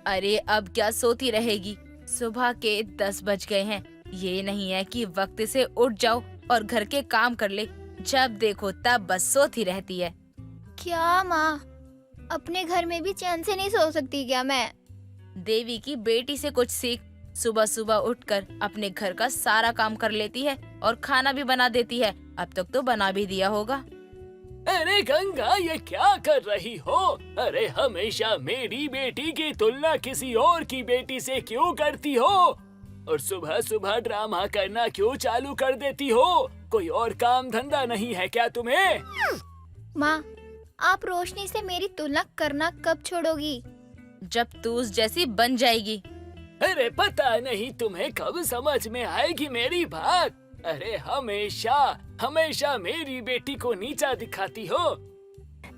अरे अब क्या सोती रहेगी, सुबह के 10 बज गए हैं। ये नहीं है कि वक्त से उठ जाओ और घर के काम कर ले। जब देखो तब बस सोती रहती है। क्या माँ, अपने घर में भी चैन से नहीं सो सकती क्या मैं? देवी की बेटी से कुछ सीख। सुबह सुबह उठकर अपने घर का सारा काम कर लेती है और खाना भी बना देती है। अब तक तो बना भी दिया होगा। अरे गंगा, ये क्या कर रही हो? अरे हमेशा मेरी बेटी की तुलना किसी और की बेटी से क्यों करती हो? और सुबह सुबह ड्रामा करना क्यों चालू कर देती हो? कोई और काम धंधा नहीं है क्या तुम्हें? माँ, आप रोशनी से मेरी तुलना करना कब छोड़ोगी? जब तू उस जैसी बन जाएगी। अरे पता नहीं तुम्हें कब समझ में आएगी मेरी बात। अरे हमेशा हमेशा मेरी बेटी को नीचा दिखाती हो।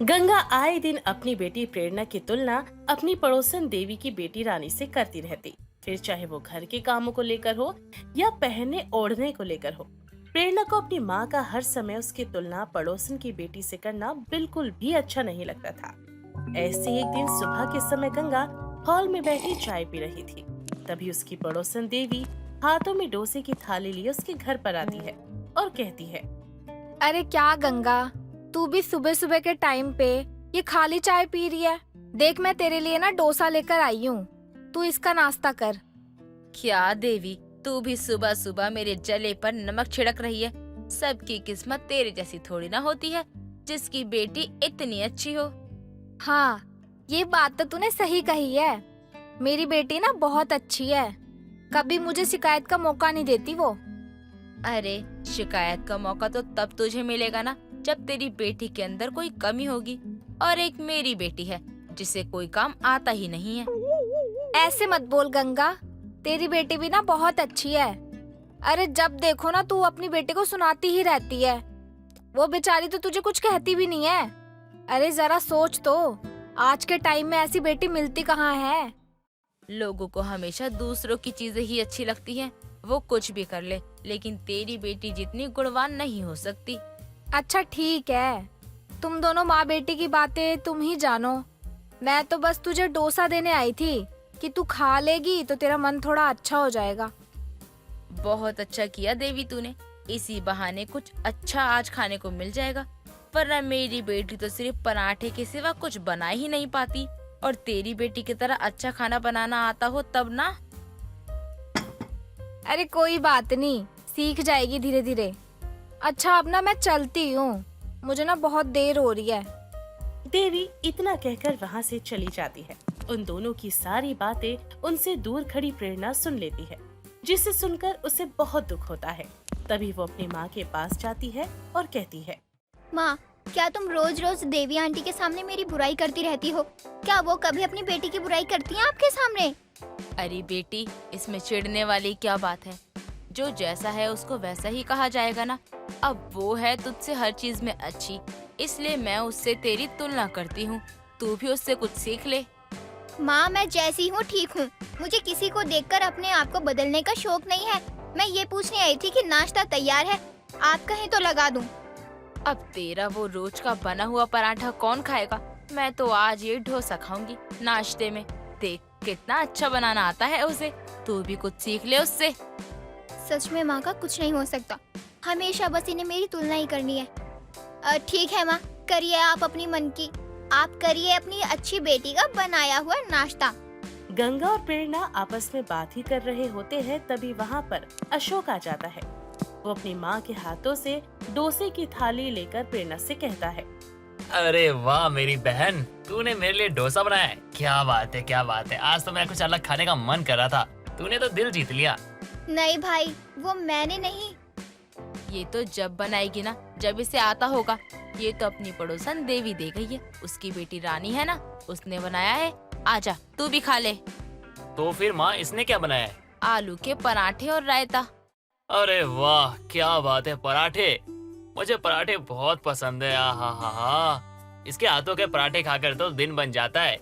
गंगा आए दिन अपनी बेटी प्रेरणा की तुलना अपनी पड़ोसन देवी की बेटी रानी से करती रहती, फिर चाहे वो घर के कामों को लेकर हो या पहनने ओढ़ने को लेकर हो। प्रेरणा को अपनी माँ का हर समय उसकी तुलना पड़ोसन की बेटी से करना बिल्कुल भी अच्छा नहीं लगता था। ऐसे एक दिन सुबह के समय गंगा हॉल में बैठी चाय पी रही थी। तभी उसकी पड़ोसन देवी हाथों में डोसे की थाली लिए उसके घर पर आती है और कहती है, अरे क्या गंगा, तू भी सुबह सुबह के टाइम पे ये खाली चाय पी रही है? देख, मैं तेरे लिए ना डोसा लेकर आई हूँ, तू इसका नाश्ता कर। क्या देवी, तू भी सुबह सुबह मेरे जले पर नमक छिड़क रही है। सबकी किस्मत तेरे जैसी थोड़ी ना होती है, जिसकी बेटी इतनी अच्छी हो। हाँ, ये बात तो तूने सही कही है। मेरी बेटी ना बहुत अच्छी है, कभी मुझे शिकायत का मौका नहीं देती वो। अरे शिकायत का मौका तो तब तुझे मिलेगा ना जब तेरी बेटी के अंदर कोई कमी होगी। और एक मेरी बेटी है जिसे कोई काम आता ही नहीं है। ऐसे मत बोल गंगा, तेरी बेटी भी ना बहुत अच्छी है। अरे जब देखो ना तू अपनी बेटी को सुनाती ही रहती है। वो बेचारी तो तुझे कुछ कहती भी नहीं है। अरे जरा सोच तो, आज के टाइम में ऐसी बेटी मिलती कहाँ है। लोगों को हमेशा दूसरों की चीजें ही अच्छी लगती हैं। वो कुछ भी कर ले, लेकिन तेरी बेटी जितनी गुणवान नहीं हो सकती। अच्छा ठीक है, तुम दोनों माँ बेटी की बातें तुम ही जानो। मैं तो बस तुझे डोसा देने आई थी कि तू खा लेगी तो तेरा मन थोड़ा अच्छा हो जाएगा। बहुत अच्छा किया देवी तूने, इसी बहाने कुछ अच्छा आज खाने को मिल जाएगा। वरना मेरी बेटी तो सिर्फ पराठे के सिवा कुछ बना ही नहीं पाती। और तेरी बेटी की तरह अच्छा खाना बनाना आता हो तब ना। अरे कोई बात नहीं, सीख जाएगी धीरे धीरे। अच्छा अब ना मैं चलती हूँ, मुझे ना बहुत देर हो रही है। देवी इतना कहकर वहाँ से चली जाती है। उन दोनों की सारी बातें उनसे दूर खड़ी प्रेरणा सुन लेती है, जिसे सुनकर उसे बहुत दुख होता है। तभी वो अपनी माँ के पास जाती है और कहती है, माँ, क्या तुम रोज रोज देवी आंटी के सामने मेरी बुराई करती रहती हो? क्या वो कभी अपनी बेटी की बुराई करती हैं आपके सामने? अरे बेटी, इसमें चिढ़ने वाली क्या बात है? जो जैसा है उसको वैसा ही कहा जाएगा ना। अब वो है तुझसे हर चीज में अच्छी, इसलिए मैं उससे तेरी तुलना करती हूँ। तू भी उससे कुछ सीख ले। माँ, मैं जैसी हूँ ठीक हूँ, मुझे किसी को देखकर अपने आप को बदलने का शौक नहीं है। मैं ये पूछने आई थी कि नाश्ता तैयार है, आप कहें तो लगा दूँ। अब तेरा वो रोज का बना हुआ पराठा कौन खाएगा? मैं तो आज ये डोसा खाऊंगी नाश्ते में। देख कितना अच्छा बनाना आता है उसे, तू भी कुछ सीख ले उससे। सच में माँ का कुछ नहीं हो सकता, हमेशा बस इन्हें मेरी तुलना ही करनी है। ठीक है माँ, करिए आप अपनी मन की, आप करिए अपनी अच्छी बेटी का बनाया हुआ नाश्ता। गंगा और प्रेरणा आपस में बात ही कर रहे होते हैं। तभी वहाँ पर अशोक आ जाता है। वो अपनी माँ के हाथों से डोसे की थाली लेकर प्रेरणा से कहता है, अरे वाह मेरी बहन, तूने मेरे लिए डोसा बनाया है। क्या बात है, क्या बात है। आज तो मेरा कुछ अलग खाने का मन कर रहा था, तूने तो दिल जीत लिया। नहीं भाई, वो मैंने नहीं। ये तो जब बनाएगी ना, जब इसे आता होगा। ये तो अपनी पड़ोसन देवी दे गई है, उसकी बेटी रानी है ना, उसने बनाया है। आजा तू भी खा ले। तो फिर माँ, इसने क्या बनाया है? आलू के पराठे और रायता। अरे वाह, क्या बात है। पराठे, मुझे पराठे बहुत पसंद है। हा हा हा, इसके हाथों के पराठे खाकर तो दिन बन जाता है।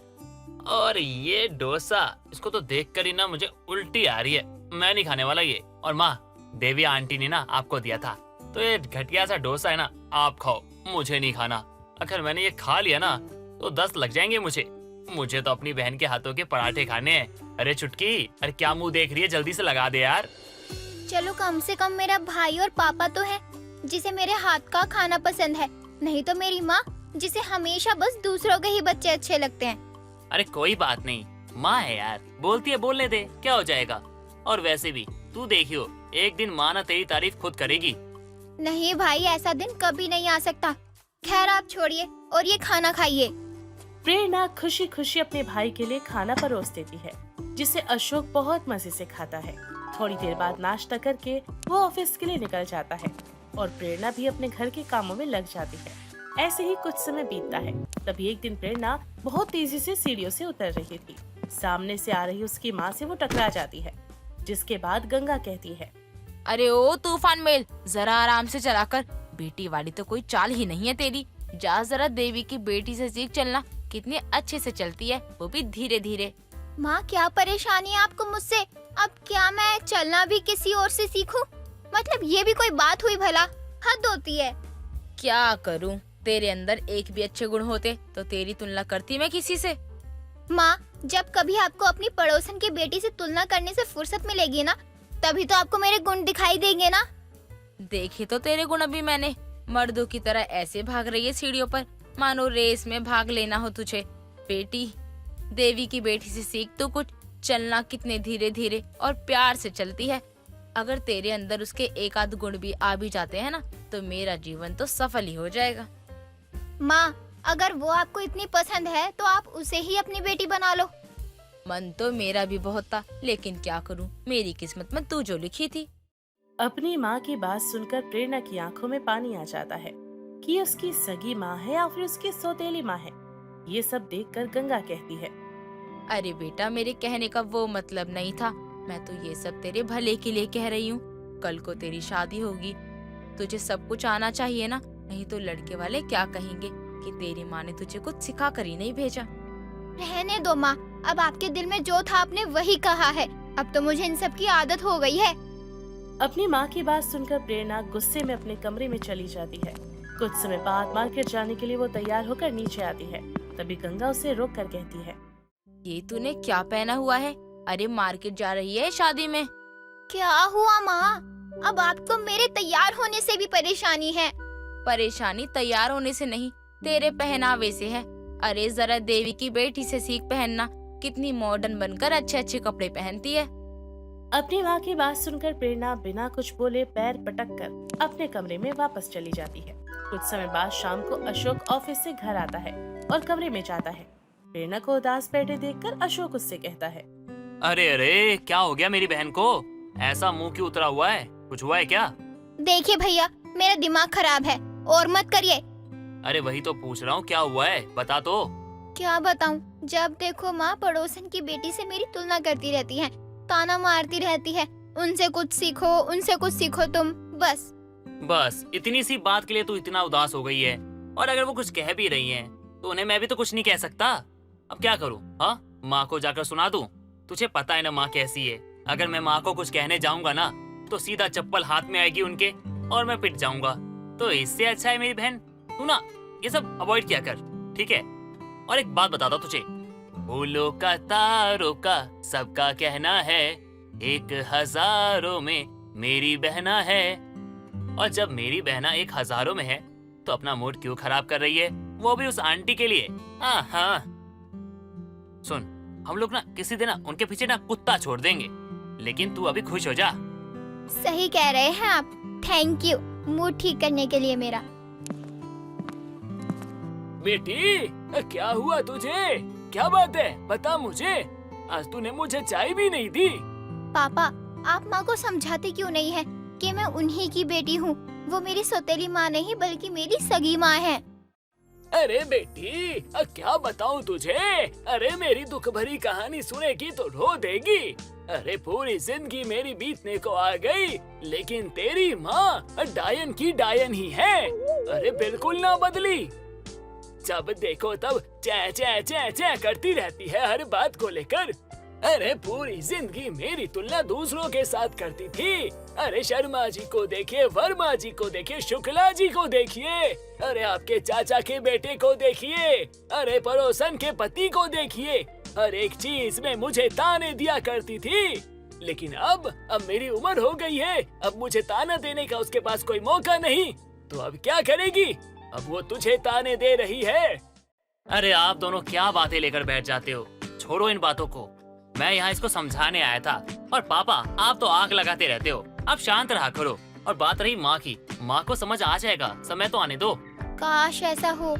और ये डोसा, इसको तो देखकर ही ना मुझे उल्टी आ रही है। मैं नहीं खाने वाला ये। और माँ, देवी आंटी ने ना आपको दिया था, तो ये घटिया सा डोसा है ना, आप खाओ, मुझे नहीं खाना। अगर मैंने ये खा लिया ना तो 10 लग जाएंगे मुझे। मुझे तो अपनी बहन के हाथों के पराठे खाने हैं। अरे चुटकी, अरे क्या मुंह देख रही है, जल्दी से लगा दे यार। चलो कम से कम मेरा भाई और पापा तो है जिसे मेरे हाथ का खाना पसंद है, नहीं तो मेरी माँ जिसे हमेशा बस दूसरों के ही बच्चे अच्छे लगते हैं। अरे कोई बात नहीं, माँ है यार, बोलती है बोलने दे, क्या हो जाएगा। और वैसे भी तू देखियो, एक दिन माँ ना तेरी तारीफ खुद करेगी। नहीं भाई, ऐसा दिन कभी नहीं आ सकता। खैर आप छोड़िए और ये खाना खाइए। प्रेरणा खुशी खुशी अपने भाई के लिए खाना परोस देती है, जिसे अशोक बहुत मजे से खाता है। थोड़ी देर बाद नाश्ता करके वो ऑफिस के लिए निकल जाता है और प्रेरणा भी अपने घर के कामों में लग जाती है। ऐसे ही कुछ समय बीतता है। तभी एक दिन प्रेरणा बहुत तेजी से सीढ़ियों से उतर रही थी। सामने से आ रही उसकी माँ से वो टकरा जाती है, जिसके बाद गंगा कहती है, अरे ओ तूफान मेल, जरा आराम से चला कर, बेटी वाली तो कोई चाल ही नहीं है तेरी। जा जरा देवी की बेटी से सीख चलना, कितनी अच्छे से चलती है, वो भी धीरे धीरे। माँ क्या परेशानी है आपको मुझसे? अब क्या मैं चलना भी किसी और से सीखूं? मतलब ये भी कोई बात हुई भला? हद होती है। क्या करूं, तेरे अंदर एक भी अच्छे गुण होते तो तेरी तुलना करती मैं किसी से। माँ जब कभी आपको अपनी पड़ोसन की बेटी से तुलना करने से फुर्सत मिलेगी ना, तभी तो आपको मेरे गुण दिखाई देंगे ना। देखे तो तेरे गुण अभी मैंने, मर्दों की तरह ऐसे भाग रही है सीढ़ियों पर, मानो रेस में भाग लेना हो तुझे। बेटी, देवी की बेटी से सीख तो कुछ, चलना कितने धीरे धीरे और प्यार से चलती है। अगर तेरे अंदर उसके एक आध गुण भी आ भी जाते हैं ना, तो मेरा जीवन तो सफल ही हो जाएगा। माँ अगर वो आपको इतनी पसंद है तो आप उसे ही अपनी बेटी बना लो। मन तो मेरा भी बहुत था, लेकिन क्या करूं, मेरी किस्मत में तू जो लिखी थी। अपनी माँ की बात सुनकर प्रेरणा की आंखों में पानी आ जाता है कि उसकी सगी माँ है या फिर उसकी सौतेली माँ है। ये सब देखकर गंगा कहती है, अरे बेटा, मेरे कहने का वो मतलब नहीं था, मैं तो ये सब तेरे भले के लिए कह रही हूँ। कल को तेरी शादी होगी, तुझे सब कुछ आना चाहिए ना, नहीं तो लड़के वाले क्या कहेंगे कि तेरी माँ ने तुझे कुछ सिखा कर ही नहीं भेजा। रहने दो माँ, अब आपके दिल में जो था आपने वही कहा है। अब तो मुझे इन सब की आदत हो गई है। अपनी माँ की बात सुनकर प्रेरणा गुस्से में अपने कमरे में चली जाती है। कुछ समय बाद मार्केट जाने के लिए वो तैयार होकर नीचे आती है। तभी गंगा उसे रोक कर कहती है, ये तूने क्या पहना हुआ है? अरे मार्केट जा रही है शादी में? क्या हुआ माँ? अब आपको मेरे तैयार होने से भी परेशानी है? परेशानी तैयार होने से नहीं, तेरे पहनावे से है। अरे जरा देवी की बेटी से सीख पहनना, कितनी मॉडर्न बनकर अच्छे अच्छे कपड़े पहनती है। अपनी माँ की बात सुनकर प्रेरणा बिना कुछ बोले पैर पटक कर अपने कमरे में वापस चली जाती है। कुछ समय बाद शाम को अशोक ऑफिस से घर आता है और कमरे में जाता है। प्रेरणा को उदास बैठे देखकर अशोक उससे कहता है, अरे अरे, क्या हो गया मेरी बहन को? ऐसा मुंह क्यों उतरा हुआ है? कुछ हुआ है क्या? देखिए भैया, मेरा दिमाग खराब है और मत करिए। अरे वही तो पूछ रहा हूँ, क्या हुआ है, बता तो। क्या बताऊं? जब देखो माँ पड़ोसन की बेटी से मेरी तुलना करती रहती है, ताना मारती रहती है, उनसे कुछ सीखो, उनसे कुछ सीखो तुम। बस इतनी सी बात के लिए तू इतना उदास हो गई है? और अगर वो कुछ कह भी रही हैं, तो उन्हें मैं भी तो कुछ नहीं कह सकता। अब क्या करूँ? हाँ, माँ को जाकर सुना दूँ? तुझे पता है ना माँ कैसी है। अगर मैं माँ को कुछ कहने जाऊंगा ना, तो सीधा चप्पल हाथ में आएगी उनके और मैं पिट जाऊंगा। तो इससे अच्छा है मेरी बहन, तू ना ये सब अवॉइड किया कर, ठीक है? और एक बात बताता तुझे, फूलों का तारों का सबका कहना है, 1000 में मेरी बहना है। और जब मेरी बहना 1000 में है, तो अपना मूड क्यों खराब कर रही है, वो भी उस आंटी के लिए। हाँ, सुन, हम लोग ना किसी दिन ना उनके पीछे ना कुत्ता छोड़ देंगे, लेकिन तू अभी खुश हो जा। सही कह रहे हैं आप। थैंक यू मूड ठीक करने के लिए मेरा। बेटी, क्या हुआ तुझे? क्या बात है, बता मुझे। आज तूने मुझे चाय भी नहीं दी। पापा, आप माँ को समझाते क्यों नहीं है कि मैं उन्हीं की बेटी हूँ? वो मेरी सौतेली माँ नहीं बल्कि मेरी सगी माँ है। अरे बेटी, क्या बताऊं तुझे? अरे मेरी दुख भरी कहानी सुनेगी तो रो देगी। अरे पूरी जिंदगी मेरी बीतने को आ गई, लेकिन तेरी माँ डायन की डायन ही है। अरे बिल्कुल ना बदली। जब देखो तब चे चे चे चे करती रहती है हर बात को लेकर। अरे पूरी जिंदगी मेरी तुलना दूसरों के साथ करती थी। अरे शर्मा जी को देखिए, वर्मा जी को देखिए, शुक्ला जी को देखिए, अरे आपके चाचा के बेटे को देखिए, अरे पड़ोसन के पति को देखिए। हर एक चीज में मुझे ताने दिया करती थी। लेकिन अब मेरी उम्र हो गई है, अब मुझे ताना देने का उसके पास कोई मौका नहीं। तो अब क्या करेगी? अब वो तुझे ताने दे रही है। अरे आप दोनों क्या बातें लेकर बैठ जाते हो? छोड़ो इन बातों को। मैं यहाँ इसको समझाने आया था। और पापा, आप तो आग लगाते रहते हो। आप शांत रहा करो। और बात रही माँ की, माँ को समझ आ जाएगा, समय तो आने दो। काश ऐसा हो।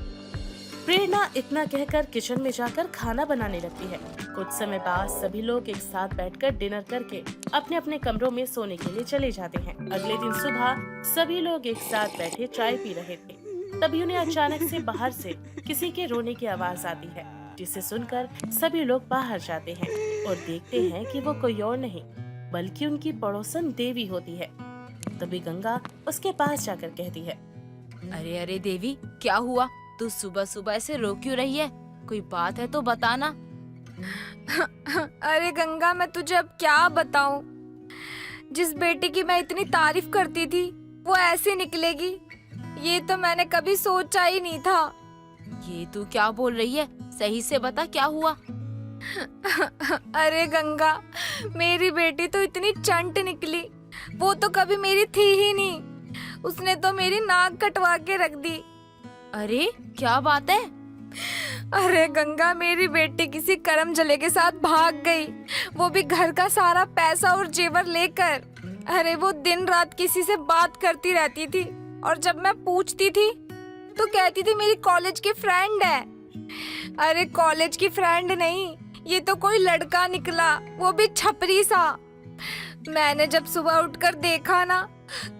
प्रेरणा इतना कहकर किचन में जाकर खाना बनाने लगती है। कुछ समय बाद सभी लोग एक साथ बैठकर डिनर करके अपने अपने कमरों में सोने के लिए चले जाते हैं। अगले दिन सुबह सभी लोग एक साथ बैठे चाय पी रहे थे। तभी उन्हें अचानक से बाहर से किसी के रोने की आवाज आती है, जिसे सुनकर सभी लोग बाहर जाते हैं और देखते हैं कि वो कोई और नहीं बल्कि उनकी पड़ोसन देवी होती है। तभी गंगा उसके पास जाकर कहती है, अरे अरे देवी, क्या हुआ? तू सुबह सुबह ऐसे रो क्यों रही है? कोई बात है तो बताना। अरे गंगा, मैं तुझे अब क्या बताऊं? जिस बेटी की मैं इतनी तारीफ करती थी वो ऐसे निकलेगी, ये तो मैंने कभी सोचा ही नहीं था। ये तू क्या बोल रही है? सही से बता, क्या हुआ? अरे गंगा, मेरी बेटी तो इतनी चंट निकली, वो तो कभी मेरी थी ही नहीं। उसने तो मेरी नाक कटवा के रख दी। अरे क्या बात है? अरे गंगा, मेरी बेटी किसी करम जले के साथ भाग गई, वो भी घर का सारा पैसा और जेवर लेकर। अरे वो दिन रात किसी से बात करती रहती थी और जब मैं पूछती थी तो कहती थी मेरी कॉलेज की फ्रेंड है। अरे कॉलेज की फ्रेंड नहीं, ये तो कोई लड़का निकला, वो भी छपरी सा। मैंने जब सुबह उठकर देखा ना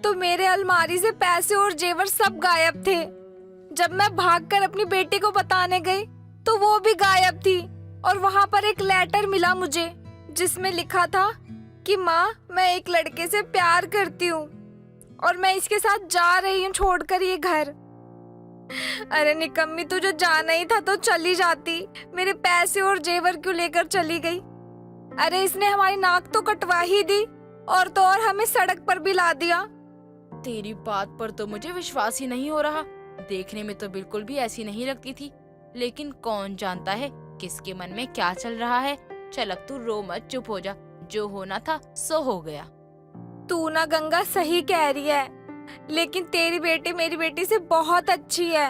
तो मेरे अलमारी से पैसे और जेवर सब गायब थे। जब मैं भागकर अपनी बेटी को बताने गई तो वो भी गायब थी और वहाँ पर एक लेटर मिला मुझे, जिसमें लिखा था कि माँ, मैं एक लड़के से प्यार करती हूँ और मैं इसके साथ जा रही हूँ छोड़कर ये घर। अरे निकम्मी, तुझे जाना ही था तो चली जाती, मेरे पैसे और जेवर क्यों लेकर चली गई? अरे इसने हमारी नाक तो कटवा ही दी और तो और हमें सड़क पर भी ला दिया। तेरी बात पर तो मुझे विश्वास ही नहीं हो रहा। देखने में तो बिल्कुल भी ऐसी नहीं लगती थी, लेकिन कौन जानता है किसके मन में क्या चल रहा है। चल अब तू रो मत, चुप हो जा। जो होना था सो हो गया। तू ना गंगा सही कह रही है, लेकिन तेरी बेटी मेरी बेटी से बहुत अच्छी है।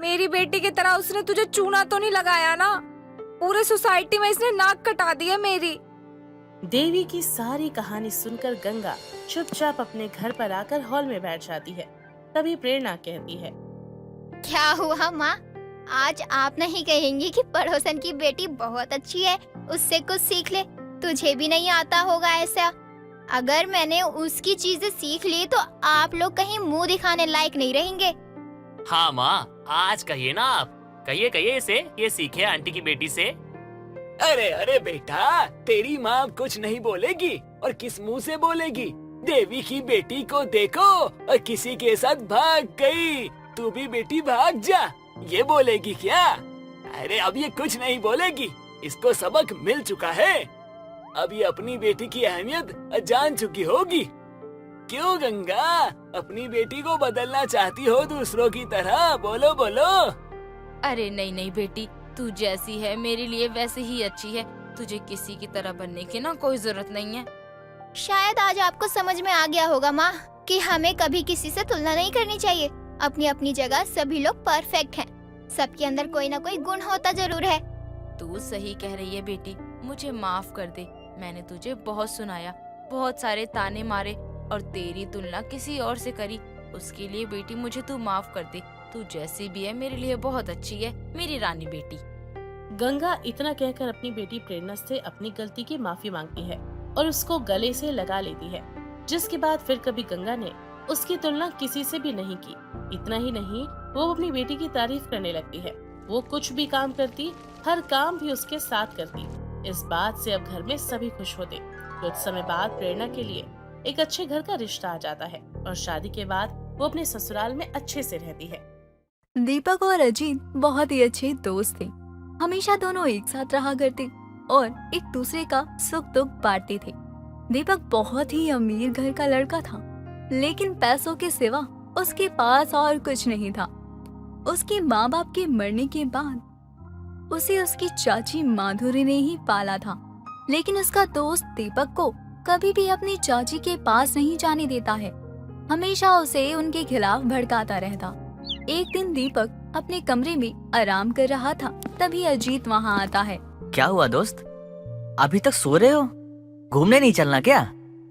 मेरी बेटी की तरह उसने तुझे चूना तो नहीं लगाया ना? पूरे सोसाइटी में इसने नाक कटा दी है मेरी। देवी की सारी कहानी सुनकर गंगा चुपचाप अपने घर पर आकर हॉल में बैठ जाती है। तभी प्रेरणा कहती है, क्या हुआ माँ? आज आप नहीं कहेंगी कि पड़ोसन की बेटी बहुत अच्छी है, उससे कुछ सीख ले? तुझे भी नहीं आता होगा ऐसा। अगर मैंने उसकी चीजें सीख ली तो आप लोग कहीं मुंह दिखाने लायक नहीं रहेंगे। हाँ माँ, आज कहिए ना आप, कहिए कहिए इसे, ये सीखे आंटी की बेटी से। अरे अरे बेटा, तेरी माँ कुछ नहीं बोलेगी और किस मुंह से बोलेगी? देवी की बेटी को देखो और किसी के साथ भाग गई, तू भी बेटी भाग जा, ये बोलेगी क्या? अरे अब ये कुछ नहीं बोलेगी, इसको सबक मिल चुका है। अब ये अपनी बेटी की अहमियत जान चुकी होगी। क्यों गंगा, अपनी बेटी को बदलना चाहती हो दूसरों की तरह? बोलो बोलो। अरे नहीं नहीं बेटी, तू जैसी है मेरे लिए वैसे ही अच्छी है। तुझे किसी की तरह बनने की ना कोई जरूरत नहीं है। शायद आज आपको समझ में आ गया होगा माँ कि हमें कभी किसी से तुलना नहीं करनी चाहिए। अपनी अपनी जगह सभी लोग परफेक्ट हैं। सबके अंदर कोई ना कोई गुण होता जरूर है। तू सही कह रही है बेटी, मुझे माफ कर दे। मैंने तुझे बहुत सुनाया, बहुत सारे ताने मारे और तेरी तुलना किसी और से करी। उसके लिए बेटी मुझे तू माफ कर दे। तू जैसी भी है मेरे लिए बहुत अच्छी है, मेरी रानी बेटी। गंगा इतना कहकर अपनी बेटी प्रेरणा से अपनी गलती की माफी मांगती है और उसको गले से लगा लेती है, जिसके बाद फिर कभी गंगा ने उसकी तुलना किसी से भी नहीं की। इतना ही नहीं, वो अपनी बेटी की तारीफ करने लगती है। वो कुछ भी काम करती, हर काम भी उसके साथ करती। इस बात से अब घर में सभी खुश होते। कुछ समय बाद प्रेरणा के लिए एक अच्छे घर का रिश्ता आ जाता है और शादी के बाद वो अपने ससुराल में अच्छे से रहती है। दीपक और अजीत बहुत ही अच्छे दोस्त थे। हमेशा दोनों एक साथ रहा करते। और एक दूसरे का सुख दुख बांटते थे। दीपक बहुत ही अमीर घर का लड़का था, लेकिन पैसों के सिवा उसके पास और कुछ नहीं था। उसके माँ बाप के मरने के बाद उसे उसकी चाची माधुरी ने ही पाला था, लेकिन उसका दोस्त दीपक को कभी भी अपनी चाची के पास नहीं जाने देता है। हमेशा उसे उनके खिलाफ भड़काता रहता। एक दिन दीपक अपने कमरे में आराम कर रहा था, तभी अजीत वहाँ आता है। क्या हुआ दोस्त, अभी तक सो रहे हो? घूमने नहीं चलना क्या?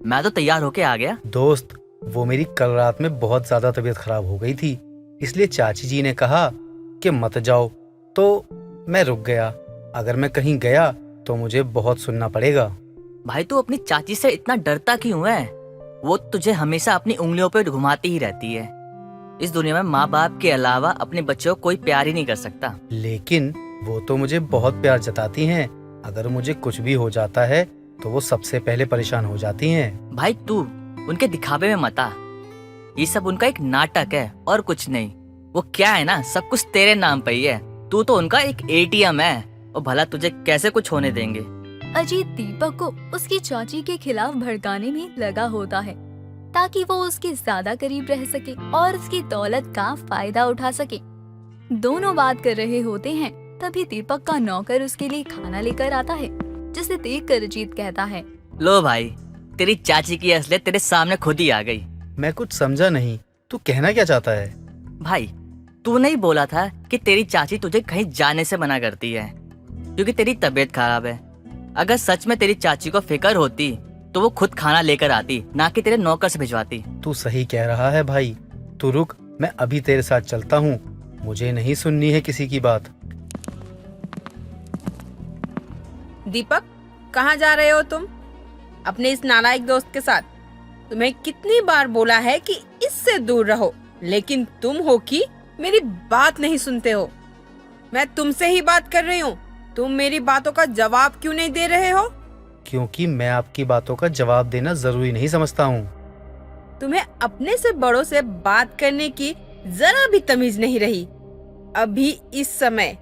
मैं तो तैयार होके आ गया। दोस्त, वो मेरी कल रात में बहुत ज्यादा तबीयत खराब हो गई थी, इसलिए चाची जी ने कहा कि मत जाओ, तो मैं रुक गया। अगर मैं कहीं गया तो मुझे बहुत सुनना पड़ेगा। भाई तू अपनी चाची से इतना डरता क्यों है? वो तुझे हमेशा अपनी उंगलियों पे घुमाती ही रहती है। इस दुनिया में माँ बाप के अलावा अपने बच्चों को कोई प्यार ही नहीं कर सकता। लेकिन वो तो मुझे बहुत प्यार जताती हैं। अगर मुझे कुछ भी हो जाता है तो वो सबसे पहले परेशान हो जाती हैं। भाई तू उनके दिखावे में मत आ। ये सब उनका एक नाटक है और कुछ नहीं। वो क्या है ना, सब कुछ तेरे नाम पे ही है। तू तो उनका एक एटीएम है, और भला तुझे कैसे कुछ होने देंगे। अजीत दीपक को उसकी चाची के खिलाफ भड़काने में लगा होता है, ताकि वो उसके ज्यादा करीब रह सके और उसकी दौलत का फायदा उठा सके। दोनों बात कर रहे होते हैं, तभी दीपक का नौकर उसके लिए खाना लेकर आता है, जिसे देखकर अजीत कहता है, लो भाई, तेरी चाची की असलियत तेरे सामने खुद ही आ गई। मैं कुछ समझा नहीं, तू कहना क्या चाहता है? भाई तू नहीं बोला था कि तेरी चाची तुझे कहीं जाने से मना करती है क्योंकि तेरी तबीयत खराब है? अगर सच में तेरी चाची को फिक्र होती तो वो खुद खाना लेकर आती, ना कि तेरे नौकर से भिजवाती। तू सही कह रहा है भाई, तू रुक, मैं अभी तेरे साथ चलता हूँ। मुझे नहीं सुननी है किसी की बात। दीपक, कहाँ जा रहे हो तुम? अपने इस नालायक दोस्त के साथ? तुम्हें कितनी बार बोला है कि इससे दूर रहो, लेकिन तुम हो कि मेरी बात नहीं सुनते हो। मैं तुमसे ही बात कर रही हूँ, तुम मेरी बातों का जवाब क्यों नहीं दे रहे हो? क्योंकि मैं आपकी बातों का जवाब देना जरूरी नहीं समझता हूँ। तुम्हें अपने से बड़ों से बात करने की जरा भी तमीज नहीं रही। अभी इस समय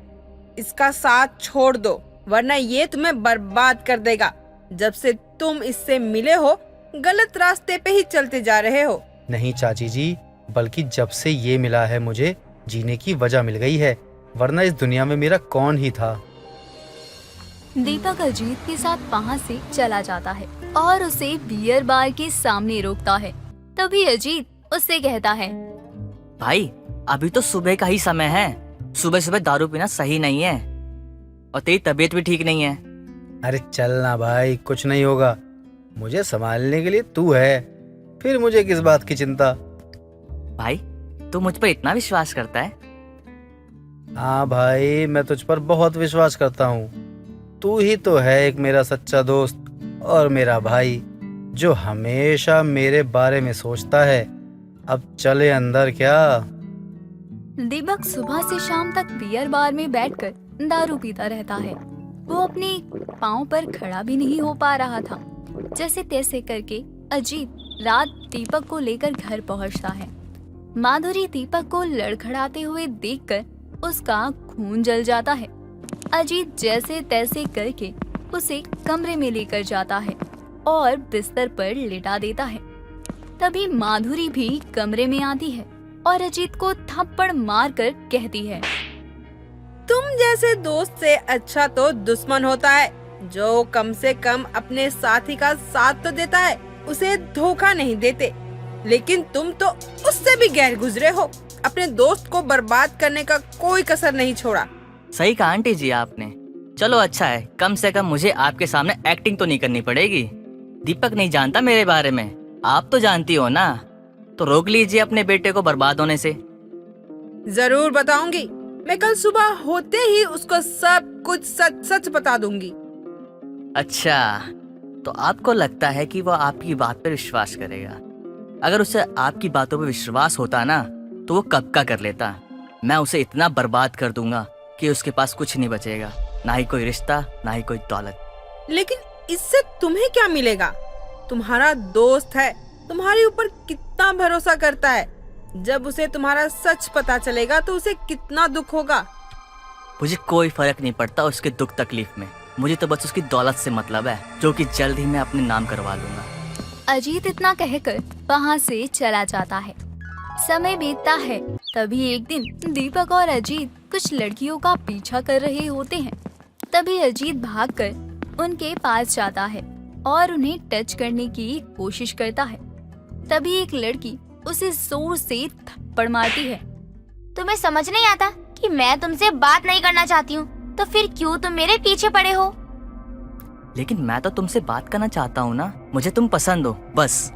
इसका साथ छोड़ दो, वरना ये तुम्हें बर्बाद कर देगा। जब से तुम इससे मिले हो, गलत रास्ते पे ही चलते जा रहे हो। नहीं चाची जी, बल्कि जब से ये मिला है मुझे जीने की वजह मिल गई है, वरना इस दुनिया में मेरा कौन ही था। दीपक अजीत के साथ वहाँ से चला जाता है और उसे बियर बार के सामने रोकता है। तभी अजीत उससे कहता है, भाई अभी तो सुबह का ही समय है, सुबह सुबह दारू पीना सही नहीं है, और तेरी तबीयत भी ठीक नहीं है। अरे चल ना भाई, कुछ नहीं होगा। मुझे संभालने के लिए तू है, फिर मुझे किस बात की चिंता। भाई तू मुझ पर इतना विश्वास करता है? हाँ भाई, मैं तुझ पर बहुत विश्वास करता हूँ। तू ही तो है एक मेरा सच्चा दोस्त और मेरा भाई, जो हमेशा मेरे बारे में सोचता है। अब चले अंदर क्या? दीपक सुबह से शाम तक बियर बार में बैठकर दारू पीता रहता है। वो अपने पाँव पर खड़ा भी नहीं हो पा रहा था। जैसे तैसे करके अजीत रात दीपक को लेकर घर पहुंचता है। माधुरी दीपक को लड़खड़ाते हुए देखकर उसका खून जल जाता है। अजीत जैसे तैसे करके उसे कमरे में लेकर जाता है और बिस्तर पर लिटा देता है। तभी माधुरी भी कमरे में आती है और अजीत को थप्पड़ मारकर कहती है, तुम जैसे दोस्त से अच्छा तो दुश्मन होता है, जो कम से कम अपने साथी का साथ तो देता है, उसे धोखा नहीं देते। लेकिन तुम तो उससे भी गैर गुजरे हो, अपने दोस्त को बर्बाद करने का कोई कसर नहीं छोड़ा। सही कहा आंटी जी आपने। चलो अच्छा है, कम से कम मुझे आपके सामने एक्टिंग तो नहीं करनी पड़ेगी। दीपक नहीं जानता मेरे बारे में, आप तो जानती हो ना, तो रोक लीजिए अपने बेटे को बर्बाद होने से। जरूर बताऊंगी, मैं कल सुबह होते ही उसको सब कुछ सच सच बता दूंगी। अच्छा, तो आपको लगता है कि वो आपकी बात पर विश्वास करेगा? अगर उसे आपकी बातों पर विश्वास होता ना, तो वो कब का कर लेता। मैं उसे इतना बर्बाद कर दूंगा कि उसके पास कुछ नहीं बचेगा, ना ही कोई रिश्ता, ना ही कोई दौलत। लेकिन इससे तुम्हें क्या मिलेगा? तुम्हारा दोस्त है, तुम्हारे ऊपर कितना भरोसा करता है। जब उसे तुम्हारा सच पता चलेगा तो उसे कितना दुख होगा। मुझे कोई फर्क नहीं पड़ता उसके दुख तकलीफ में। मुझे तो बस उसकी दौलत से मतलब है, जो कि जल्द ही मैं अपने नाम करवा लूंगा। अजीत इतना कहकर वहाँ से चला जाता है। समय बीतता है। तभी एक दिन दीपक और अजीत कुछ लड़कियों का पीछा कर रहे होते हैं। तभी अजीत भागकर उनके पास जाता है और उन्हें टच करने की कोशिश करता है। तभी एक लड़की उसे जोर से थप्पड़ मारती है। तुम्हें समझ नहीं आता कि मैं तुमसे बात नहीं करना चाहती हूँ, तो फिर क्यों तुम मेरे पीछे पड़े हो? लेकिन मैं तो तुमसे बात करना चाहता हूँ ना, मुझे तुम पसंद हो बस।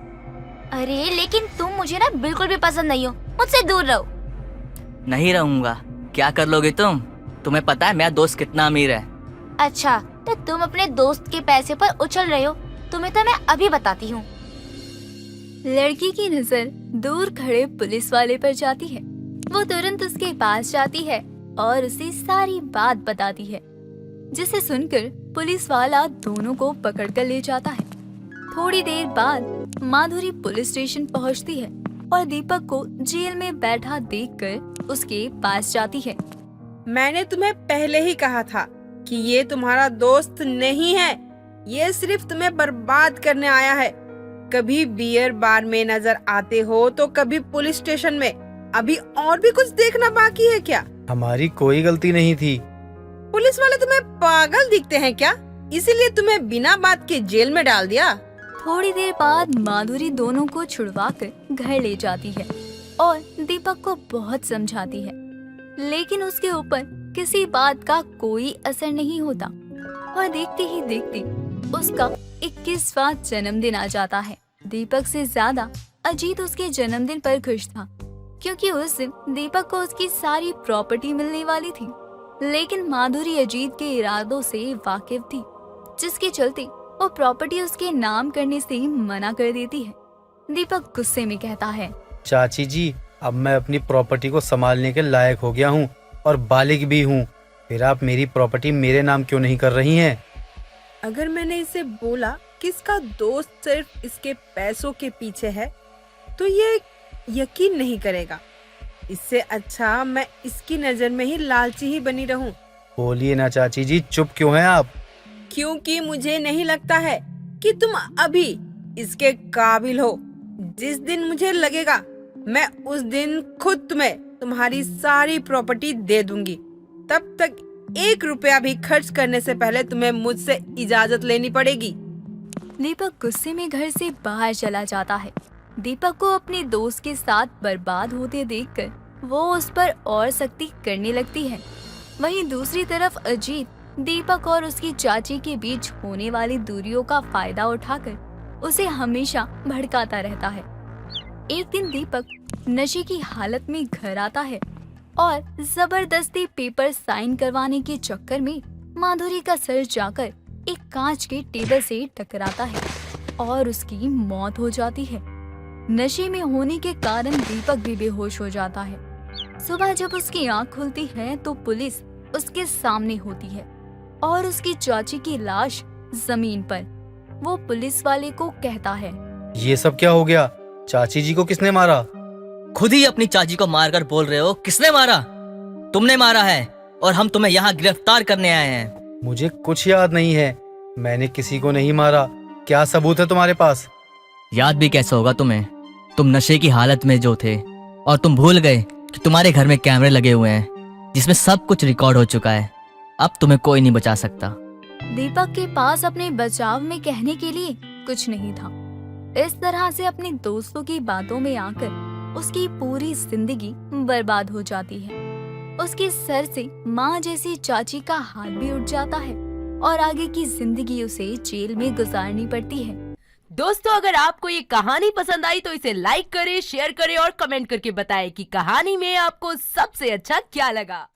अरे लेकिन तुम मुझे ना बिल्कुल भी पसंद नहीं हो, मुझसे दूर रहो। नहीं रहूंगा। क्या कर लोगे तुम? तुम्हें पता है मेरा दोस्त कितना अमीर है। अच्छा, तो तुम अपने दोस्त के पैसे पर उछल रहे हो। तुम्हें तो मैं अभी बताती हूँ। लड़की की नजर दूर खड़े पुलिस वाले पर जाती है। वो तुरंत उसके पास जाती है और उसे सारी बात बताती है, जिसे सुनकर पुलिस वाला दोनों को पकड़कर ले जाता है। थोड़ी देर बाद माधुरी पुलिस स्टेशन पहुंचती है और दीपक को जेल में बैठा देखकर उसके पास जाती है। मैंने तुम्हें पहले ही कहा था कि ये तुम्हारा दोस्त नहीं है, ये सिर्फ तुम्हें बर्बाद करने आया है। कभी बियर बार में नजर आते हो तो कभी पुलिस स्टेशन में। अभी और भी कुछ देखना बाकी है क्या? हमारी कोई गलती नहीं थी। पुलिस वाले तुम्हें पागल दिखते हैं क्या? इसीलिए तुम्हें बिना बात के जेल में डाल दिया। थोड़ी देर बाद माधुरी दोनों को छुड़वाकर घर ले जाती है और दीपक को बहुत समझाती है, लेकिन उसके ऊपर किसी बात का कोई असर नहीं होता और देखते ही देखते उसका 21वां जन्मदिन आ जाता है। दीपक से ज्यादा अजीत उसके जन्मदिन पर खुश था, क्योंकि उस दिन दीपक को उसकी सारी प्रॉपर्टी मिलने वाली थी। लेकिन माधुरी अजीत के इरादों से वाकिफ थी, जिसके चलते वो प्रॉपर्टी उसके नाम करने से मना कर देती है। दीपक गुस्से में कहता है, चाची जी, अब मैं अपनी प्रॉपर्टी को संभालने के लायक हो गया हूँ और बालिग भी हूँ। फिर आप मेरी प्रॉपर्टी मेरे नाम क्यों नहीं कर रही हैं? अगर मैंने इसे बोला कि इसका दोस्त सिर्फ इसके पैसों के पीछे है, तो ये यकीन नहीं करेगा। इससे अच्छा मैं इसकी नजर में ही लालची ही बनी रहूं। बोलिए ना चाची जी, चुप क्यों हैं आप? क्योंकि मुझे नहीं लगता है कि तुम अभी इसके काबिल हो। जिस दिन मुझे लगेगा, मैं उस दिन खुद तुम्हें तुम्हारी सारी प्रॉपर्टी दे दूंगी। तब तक 1 रुपया भी खर्च करने से पहले तुम्हें मुझसे इजाजत लेनी पड़ेगी। दीपक गुस्से में घर से बाहर चला जाता है। दीपक को अपने दोस्त के साथ बर्बाद होते देखकर वो उस पर और सख्ती करने लगती है। वहीं दूसरी तरफ अजीत दीपक और उसकी चाची के बीच होने वाली दूरियों का फायदा उठाकर उसे हमेशा भड़काता रहता है। एक दिन दीपक नशे की हालत में घर आता है और जबरदस्ती पेपर साइन करवाने के चक्कर में माधुरी का सर जाकर एक कांच के टेबल से टकराता है और उसकी मौत हो जाती है। नशे में होने के कारण दीपक भी बेहोश हो जाता है। सुबह जब उसकी आंख खुलती है तो पुलिस उसके सामने होती है और उसकी चाची की लाश जमीन पर। वो पुलिस वाले को कहता है, ये सब क्या हो गया? चाची जी को किसने मारा? खुद ही अपनी चाची को मारकर बोल रहे हो किसने मारा? तुमने मारा है और हम तुम्हें यहाँ गिरफ्तार करने आए हैं। मुझे कुछ याद नहीं है, मैंने किसी को नहीं मारा। क्या सबूत है तुम्हारे पास? याद भी कैसे होगा तुम्हें? तुम नशे की हालत में जो थे और तुम भूल गए कि तुम्हारे घर में कैमरे लगे हुए हैं जिसमें सब कुछ रिकॉर्ड हो चुका है। अब तुम्हें कोई नहीं बचा सकता। दीपक के पास अपने बचाव में कहने के लिए कुछ नहीं था। इस तरह से अपने दोस्तों की बातों में आकर उसकी पूरी जिंदगी बर्बाद हो जाती है। उसके सर से माँ जैसी चाची का हाथ भी उठ जाता है और आगे की जिंदगी उसे जेल में गुजारनी पड़ती है। दोस्तों, अगर आपको ये कहानी पसंद आई तो इसे लाइक करें, शेयर करें और कमेंट करके बताएं कि कहानी में आपको सबसे अच्छा क्या लगा।